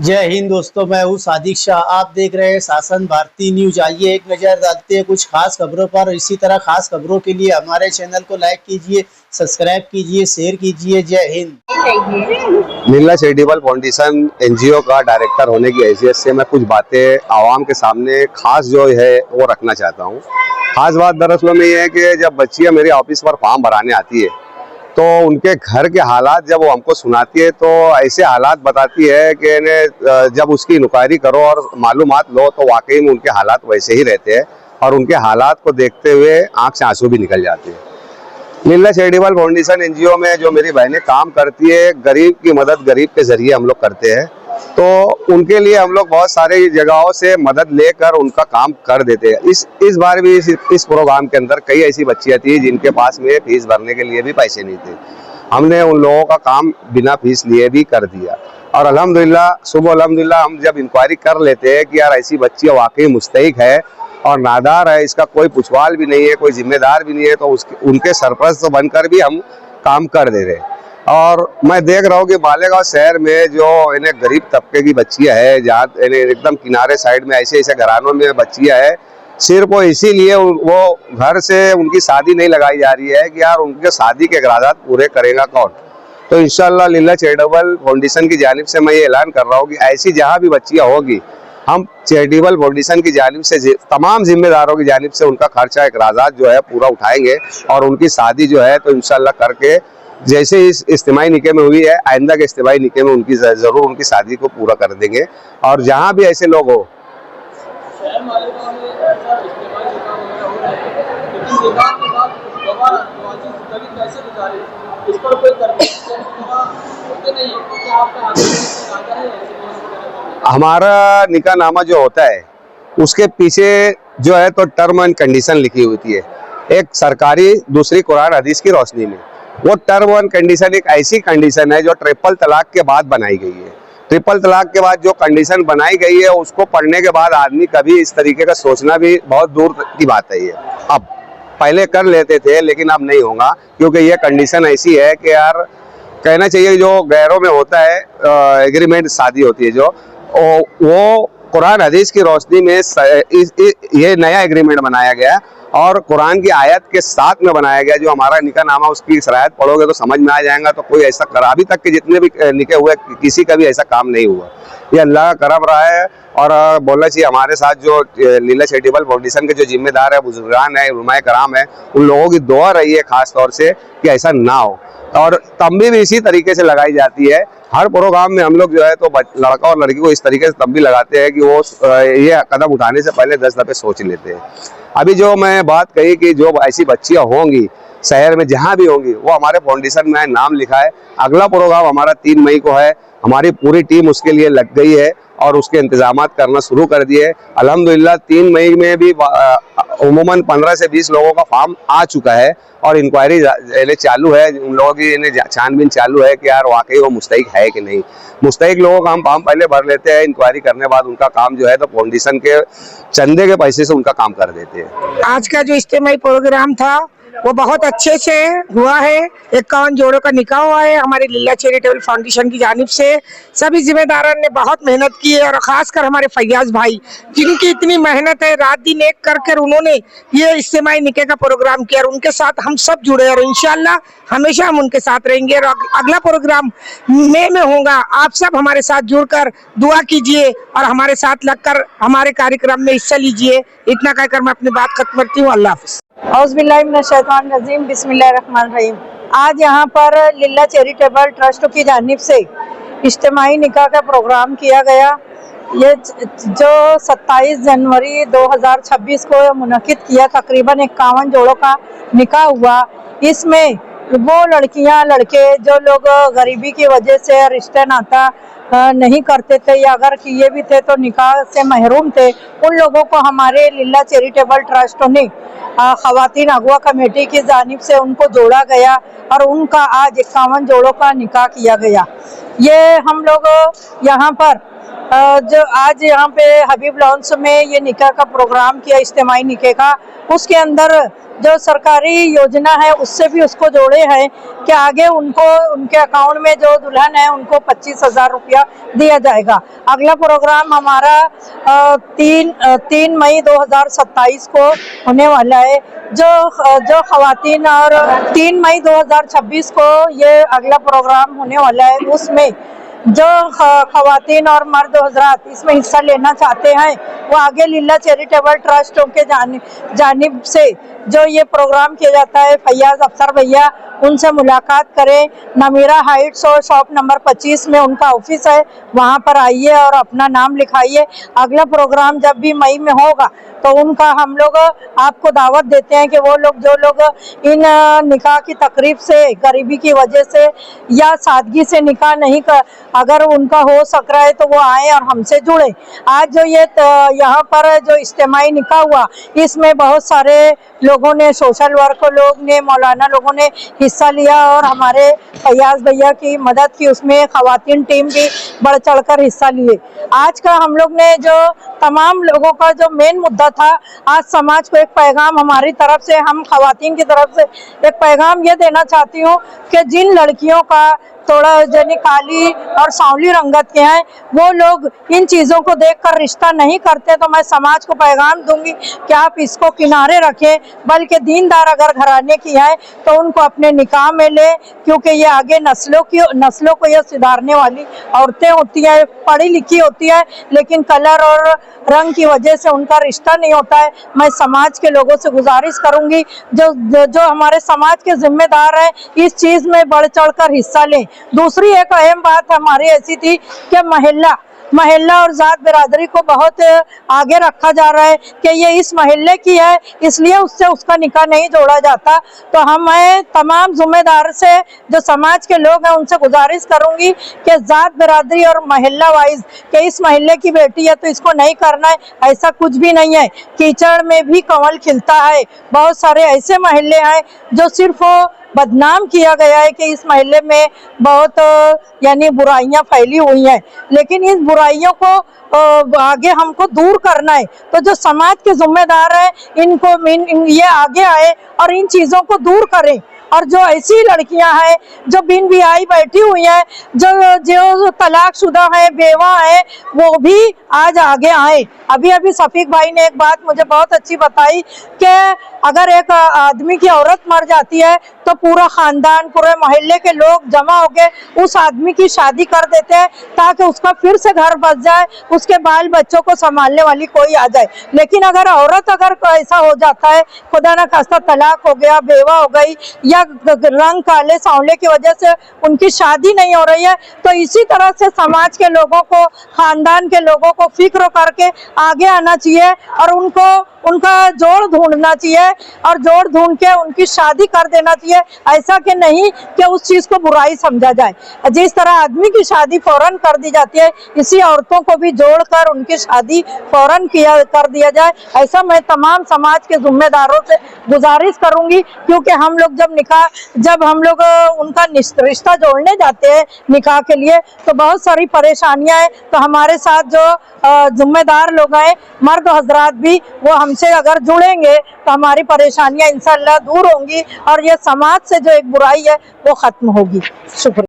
जय हिंद दोस्तों, मैं हूँ सादिक शाह। आप देख रहे हैं शासन भारती न्यूज। आइए एक नज़र डालते हैं कुछ खास खबरों पर। इसी तरह खास खबरों के लिए हमारे चैनल को लाइक कीजिए, सब्सक्राइब कीजिए, शेयर कीजिए। जय हिंद। लीला चैरिटेबल फाउंडेशन एनजीओ का डायरेक्टर होने की हैसियत से मैं कुछ बातें आवाम के सामने खास जो है वो रखना चाहता हूँ। खास बात दरअसल में ये है कि जब बच्चियाँ मेरे ऑफिस पर फॉर्म भराने आती है तो उनके घर के हालात जब वो हमको सुनाती है तो ऐसे हालात बताती है कि जब उसकी इंक्वायरी करो और मालूमात लो तो वाकई में उनके हालात वैसे ही रहते हैं और उनके हालात को देखते हुए आंख से आंसू भी निकल जाते हैं। लीला चैरिटेबल फाउंडेशन एनजीओ में जो मेरी बहनें काम करती है, गरीब की मदद गरीब के जरिए हम लोग करते हैं, तो उनके लिए हम लोग बहुत सारी जगहों से मदद लेकर उनका काम कर देते हैं। इस बार भी इस प्रोग्राम के अंदर कई ऐसी बच्चियां थी जिनके पास में फीस भरने के लिए भी पैसे नहीं थे। हमने उन लोगों का काम बिना फीस लिए भी कर दिया और अल्हम्दुलिल्लाह हम जब इंक्वायरी कर लेते हैं कि यार ऐसी बच्चियां वाकई मुस्तहिक है और नादार है, इसका कोई पुछवाल भी नहीं है, कोई जिम्मेदार भी नहीं है, तो उनके सरपरस्त बनकर भी हम काम कर दे रहे हैं। और मैं देख रहा हूँ कि मालेगांव शहर में जो इन्हें गरीब तबके की बच्चियां है, जहाँ एकदम किनारे साइड में ऐसे ऐसे घरानों में बच्चियां है, सिर्फ वो इसीलिए वो घर से उनकी शादी नहीं लगाई जा रही है कि यार उनके शादी के अखराजात पूरे करेगा कौन। तो इंशाल्लाह लीला चैरिटेबल फाउंडेशन की जानिब से मैं ये ऐलान कर रहा हूँ कि ऐसी जहाँ भी बच्चियाँ होगी, हम चैरिटेबल फाउंडेशन की जानिब से तमाम जिम्मेदारों की जानिब से उनका खर्चा अखराजात जो है पूरा उठाएंगे और उनकी शादी जो है तो इंशाल्लाह करके, जैसे इस इज्तिमाई निकाह में हुई है, आइंदा के इज्तिमाई निकाह में उनकी जरूर उनकी शादी को पूरा कर देंगे। और जहाँ भी ऐसे लोग हो, हमारा निकाहनामा जो होता है उसके पीछे जो है तो टर्म एंड कंडीशन लिखी होती है, एक सरकारी, दूसरी कुरान हदीस की रोशनी में। वो टर्म एंड कंडीशन एक ऐसी कंडीशन है जो ट्रिपल तलाक के बाद बनाई गई है। ट्रिपल तलाक के बाद जो कंडीशन बनाई गई है उसको पढ़ने के बाद आदमी कभी इस तरीके का सोचना भी बहुत दूर की बात है। ये अब पहले कर लेते थे लेकिन अब नहीं होगा, क्योंकि ये कंडीशन ऐसी है कि यार कहना चाहिए जो गैरों में होता है एग्रीमेंट शादी होती है जो वो कुरान हदीस की रोशनी में ये नया एग्रीमेंट बनाया गया और कुरान की आयत के साथ में बनाया गया। जो हमारा निकाहनामा उसकी शरायत पढ़ोगे तो समझ में आ जाएगा। तो कोई ऐसा कर, अभी तक के जितने भी निकाह हुए किसी का भी ऐसा काम नहीं हुआ। ये अल्लाह का करम रहा है। और बोलना चाहिए हमारे साथ जो लीला चैरिटेबल फाउंडेशन के जो जिम्मेदार है, बुजुर्गान है, उलमाए कराम है, उन लोगों की दुआ रही है खास तौर से कि ऐसा ना हो। और तंबी भी इसी तरीके से लगाई जाती है। हर प्रोग्राम में हम लोग जो है तो लड़का और लड़की को इस तरीके से तंबी लगाते हैं कि वो ये कदम उठाने से पहले 10 दफे सोच लेते हैं। अभी जो मैं बात कही कि जो ऐसी बच्चियां होंगी शहर में जहां भी होंगी, वो हमारे फाउंडेशन में नाम लिखा है। अगला प्रोग्राम हमारा 3 मई को है। हमारी पूरी टीम उसके लिए लग गई है और उसके इंतजामात करना शुरू कर दिए। अल्हम्दुलिल्लाह 3 मई में भी उमूमन 15 से 20 लोगों का फॉर्म आ चुका है और इंक्वायरी चालू है। उन लोगों की छानबीन चालू है कि यार वाकई वो मुस्तहिक है कि नहीं। मुस्तहिक लोगों का हम फॉर्म पहले भर लेते हैं, इंक्वायरी करने बाद उनका काम जो है तो फाउंडेशन के चंदे के पैसे से उनका काम कर देते हैं। आज का जो इज्तिमाई प्रोग्राम था वो बहुत अच्छे से हुआ है। 51 जोड़ों का निकाह हुआ है हमारे लीला चैरिटेबल फाउंडेशन की जानिब से। सभी जिम्मेदारों ने बहुत मेहनत की है और खासकर हमारे फैयाज भाई, जिनकी इतनी मेहनत है, रात दिन एक कर उन्होंने ये इज्तिमाई निकाह का प्रोग्राम किया और उनके साथ हम सब जुड़े और इंशाल्लाह हमेशा हम उनके साथ रहेंगे। और अगला प्रोग्राम मई में होगा। आप सब हमारे साथ जुड़कर दुआ कीजिए और हमारे साथ लगकर हमारे कार्यक्रम में हिस्सा लीजिए। इतना कहकर मैं अपनी बात खत्म करती हूँ। अल्लाह हाफ़िज़। औज़ुबिल्लाहिमिनश्शैतानिर्रजीम, बिस्मिल्लाहिर्रहमानिर्रहीम। आज यहाँ पर लीला चैरिटेबल ट्रस्ट की जानिब से इज्तिमाई निकाह का प्रोग्राम किया गया। ये जो 27 जनवरी 2026 को मुनक़िद किया, तकरीबन 51 जोड़ों का निकाह हुआ। इसमें वो लड़कियां लड़के जो लोग गरीबी की वजह से रिश्ते नाता नहीं करते थे या अगर किए भी थे तो निकाह से महरूम थे, उन लोगों को हमारे लीला चैरिटेबल ट्रस्ट ने ख़वातीन अगवा कमेटी की जानिब से उनको जोड़ा गया और उनका आज 51 जोड़ों का निकाह किया गया। ये हम लोग यहाँ पर जो आज यहाँ पे हबीब लॉन्स में ये निकाह का प्रोग्राम किया, इज्तिमाई निकाह का, उसके अंदर जो सरकारी योजना है उससे भी उसको जोड़े हैं कि आगे उनको उनके अकाउंट में जो दुल्हन है उनको 25,000 रुपया दिया जाएगा। अगला प्रोग्राम हमारा 3 मई 2027 को होने वाला है। जो खवातीन, और 3 मई 2026 को ये अगला प्रोग्राम होने वाला है। उसमें जो खवातीन और मर्द हजरात इसमें हिस्सा लेना चाहते हैं वो आगे लिल्ला चैरिटेबल ट्रस्ट के जानिब से जो ये प्रोग्राम किया जाता है, फैयाज अफसर भैया उनसे मुलाकात करें। नमीरा हाइट्स और शॉप नंबर 25 में उनका ऑफिस है, वहाँ पर आइए और अपना नाम लिखाइए। अगला प्रोग्राम जब भी मई में होगा तो उनका हम लोग आपको दावत देते हैं कि वो लोग जो लोग इन निकाह की तकरीब से, गरीबी की वजह से या सादगी से निकाह नहीं कर, अगर उनका हो सक रहा है तो वो आए और हमसे जुड़े। आज जो ये यहाँ पर जो इज्तिमाई निकाह हुआ, इसमें बहुत सारे लोगों ने, सोशल वर्क लोग ने, मौलाना लोगों ने हिस्सा लिया और हमारे फैयाज भैया की मदद की। उसमें खवातीन टीम भी बढ़ चढ़कर हिस्सा लिए। आज का हम लोग ने जो तमाम लोगों का जो मेन मुद्दा था, आज समाज को एक पैगाम हमारी तरफ से, हम खवातीन की तरफ से एक पैगाम ये देना चाहती हूँ कि जिन लड़कियों का थोड़ा जनी काली और सांवली रंगत के हैं वो लोग इन चीज़ों को देखकर रिश्ता नहीं करते, तो मैं समाज को पैगाम दूंगी कि आप इसको किनारे रखें, बल्कि दीनदार अगर घराने की है तो उनको अपने निकाह में ले, क्योंकि ये आगे नस्लों को ये सुधारने वाली औरतें होती हैं, पढ़ी लिखी होती है, लेकिन कलर और रंग की वजह से उनका रिश्ता नहीं होता है। मैं समाज के लोगों से गुजारिश करूंगी जो हमारे समाज के जिम्मेदार हैं इस चीज़ में बढ़ चढ़कर हिस्सा लें। दूसरी एक अहम बात हमारी ऐसी थी कि महल्ला और जात बिरादरी को बहुत आगे रखा जा रहा है कि ये इस महल्ले की है इसलिए उससे उसका निकाह नहीं जोड़ा जाता। तो मैं तमाम जिम्मेदार से, जो समाज के लोग हैं, उनसे गुजारिश करूंगी कि जात बिरादरी और महल्ला वाइज कि इस महल्ले की बेटी है तो इसको नहीं करना है, ऐसा कुछ भी नहीं है। कीचड़ में भी कमल खिलता है। बहुत सारे ऐसे महल्ले हैं जो सिर्फ बदनाम किया गया है कि इस महल्ले में बहुत यानी बुराइयां फैली हुई हैं, लेकिन इस बुराइयों को आगे हमको दूर करना है। तो जो समाज के जिम्मेदार हैं इनको ये आगे आए और इन चीज़ों को दूर करें। और जो ऐसी लड़कियां हैं जो बिन बियाई बैठी हुई हैं, जो तलाकशुदा है, बेवा है, वो भी आज आगे आए। अभी सफीक भाई ने एक बात मुझे बहुत अच्छी बताई कि अगर एक आदमी की औरत मर जाती है तो पूरा खानदान, पूरे मोहल्ले के लोग जमा होकर उस आदमी की शादी कर देते हैं ताकि उसका फिर से घर बस जाए, उसके बाल बच्चों को संभालने वाली कोई आ जाए। लेकिन अगर औरत अगर ऐसा हो जाता है, खुदा न खास्ता तलाक हो गया, बेवा हो गई या रंग काले सांवले की वजह से उनकी शादी नहीं हो रही है, तो इसी तरह से समाज के लोगों को, खानदान के लोगों को फिक्र करके आगे आना चाहिए और उनका जोड़ ढूंढना चाहिए और जोड़ ढूंढ के उनकी शादी कर देना चाहिए। ऐसा कि नहीं कि उस चीज को बुराई समझा जाए। जिस तरह आदमी की शादी फौरन कर दी जाती है, इसी औरतों को भी जोड़कर उनकी शादी फौरन कर दिया जाए। ऐसा मैं तमाम समाज के जिम्मेदारों से गुजारिश करूंगी, क्योंकि हम लोग जब हम लोग उनका रिश्ता जोड़ने जाते हैं निकाह के लिए तो बहुत सारी परेशानियां हैं। तो हमारे साथ जो जिम्मेदार लोग हैं, मर्द हजरात भी, वो हमसे अगर जुड़ेंगे तो हमारी परेशानियां इंशाअल्लाह दूर होंगी और ये समाज से जो एक बुराई है वो खत्म होगी। शुक्रिया।